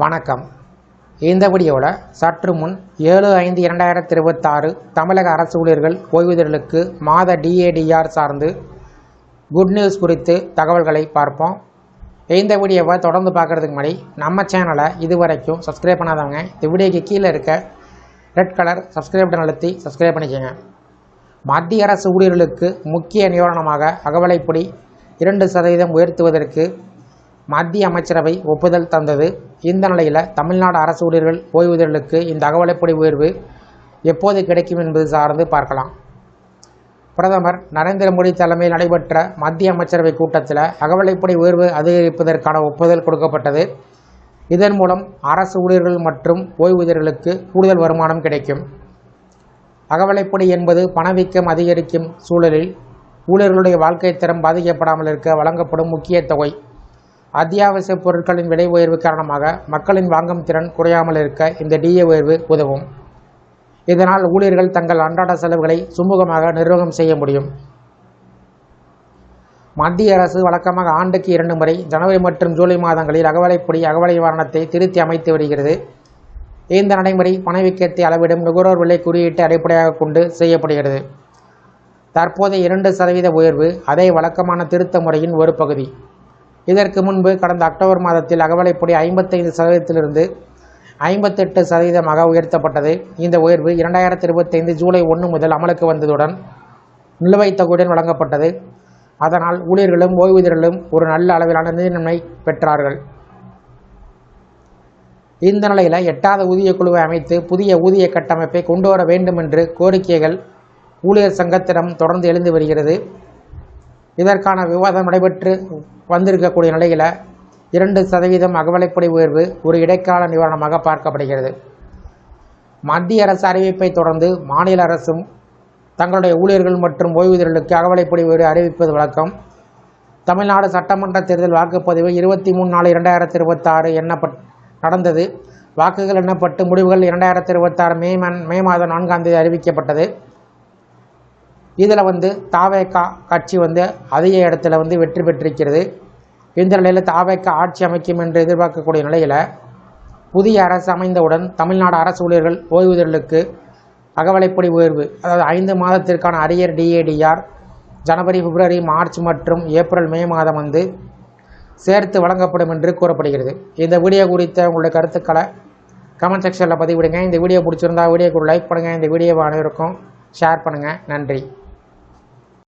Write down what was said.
வணக்கம். இந்த வீடியோவில் சற்று முன் 7/5/2026 தமிழக அரசு ஊழியர்கள் ஓய்வூதியர்களுக்கு மாத DADR சார்ந்து குட் நியூஸ் குறித்து தகவல்களை பார்ப்போம். இந்த வீடியோவை தொடர்ந்து பார்க்குறதுக்கு முன்னாடி நம்ம சேனலை இதுவரைக்கும் சப்ஸ்கிரைப் பண்ணாதவங்க இந்த வீடியோக்கு கீழே இருக்க ரெட் கலர் சப்ஸ்கிரைப் பட்டன் அழுத்தி சப்ஸ்கிரைப் பண்ணிக்கோங்க. மத்திய அரசு ஊழியர்களுக்கு முக்கிய நிவாரணமாக அகவிலைப்படி 2% உயர்த்துவதற்கு மத்திய அமைச்சரவை ஒப்புதல் தந்தது. இந்த நிலையில் தமிழ்நாடு அரசு ஊழியர்கள் ஓய்வூதியர்களுக்கு இந்த அகவிலைப்படி உயர்வு எப்போது கிடைக்கும் என்பது சார்ந்து பார்க்கலாம். பிரதமர் நரேந்திர மோடி தலைமையில் நடைபெற்ற மத்திய அமைச்சரவை கூட்டத்தில் அகவிலைப்படி உயர்வு அதிகரிப்பதற்கான ஒப்புதல் கொடுக்கப்பட்டது. இதன் மூலம் அரசு ஊழியர்கள் மற்றும் ஓய்வூதியர்களுக்கு கூடுதல் வருமானம் கிடைக்கும். அகவிலைப்படி என்பது பணவீக்கம் அதிகரிக்கும் சூழலில் ஊழியர்களுடைய வாழ்க்கை தரம் பாதிக்கப்படாமல் இருக்க வழங்கப்படும் முக்கிய தொகை. அத்தியாவசிய பொருட்களின் விலை உயர்வு காரணமாக மக்களின் வாங்கும் திறன் குறையாமல் இருக்க இந்த DA உயர்வு உதவும். இதனால் ஊழியர்கள் தங்கள் அன்றாட செலவுகளை சுமூகமாக நிர்வாகம் செய்ய முடியும். மத்திய அரசு வழக்கமாக ஆண்டுக்கு 2 முறை ஜனவரி மற்றும் ஜூலை மாதங்களில் அகவிலை நிவாரணத்தை திருத்தி அமைத்து வருகிறது. இந்த நடைமுறை பணவீக்கத்தை அளவிடும் நுகர்வோர் விலை குறியீட்டை அடிப்படையாக கொண்டு செய்யப்படுகிறது. தற்போதைய 2% உயர்வு அதே வழக்கமான திருத்த முறையின் ஒரு பகுதி. இதற்கு முன்பு கடந்த அக்டோபர் மாதத்தில் அகவிலைப்படி 55%லிருந்து 58% உயர்த்தப்பட்டது. இந்த உயர்வு 2025 ஜூலை 1 முதல் அமலுக்கு வந்ததுடன் நிலுவைத் தொகையுடன் வழங்கப்பட்டது. அதனால் ஊழியர்களும் ஓய்வூதியர்களும் ஒரு நல்ல அளவிலான நிதி நன்மை பெற்றார்கள். இந்த நிலையில் 8வது ஊதிய குழுவை அமைத்து புதிய ஊதிய கட்டமைப்பை கொண்டு வர வேண்டும் என்று கோரிக்கைகள் ஊழியர் சங்கத்திடம் தொடர்ந்து எழுந்து வருகிறது. இதற்கான விவாதம் நடைபெற்று வந்திருக்கக்கூடிய நிலையில் 2% அகவிலைப்படி உயர்வு ஒரு இடைக்கால நிவாரணமாக பார்க்கப்படுகிறது. மத்திய அரசு அறிவிப்பை தொடர்ந்து மாநில அரசும் தங்களுடைய ஊழியர்கள் மற்றும் ஓய்வூதியர்களுக்கு அகவிலைப்படி உயர்வு அறிவிப்பது வழக்கம். தமிழ்நாடு சட்டமன்ற தேர்தல் வாக்குப்பதிவு 23/4/2026 நடந்தது. வாக்குகள் எண்ணப்பட்டு முடிவுகள் 2026 மே மாதம் 4ஆம் தேதி அறிவிக்கப்பட்டது. இதில் தாவேகா கட்சி அதிக இடத்துல வெற்றி பெற்றிருக்கிறது. இந்த நிலையில் தாவேகா ஆட்சி அமைக்கும் என்று எதிர்பார்க்கக்கூடிய நிலையில் புதிய அரசு அமைந்தவுடன் தமிழ்நாடு அரசு ஊழியர்கள் ஓய்வூதியர்களுக்கு அகவிலைப்படி உயர்வு, அதாவது 5 மாதத்திற்கான அரியர் DADR ஜனவரி, பிப்ரவரி, மார்ச் மற்றும் ஏப்ரல், மே மாதம் சேர்த்து வழங்கப்படும் என்று கூறப்படுகிறது. இந்த வீடியோ குறித்த உங்களுடைய கருத்துக்களை கமெண்ட் செக்ஷனில் பதிவிடுங்க. இந்த வீடியோ பிடிச்சிருந்தா வீடியோக்கு லைக் பண்ணுங்கள். இந்த வீடியோவை அனைவருக்கும் ஷேர் பண்ணுங்கள். நன்றி.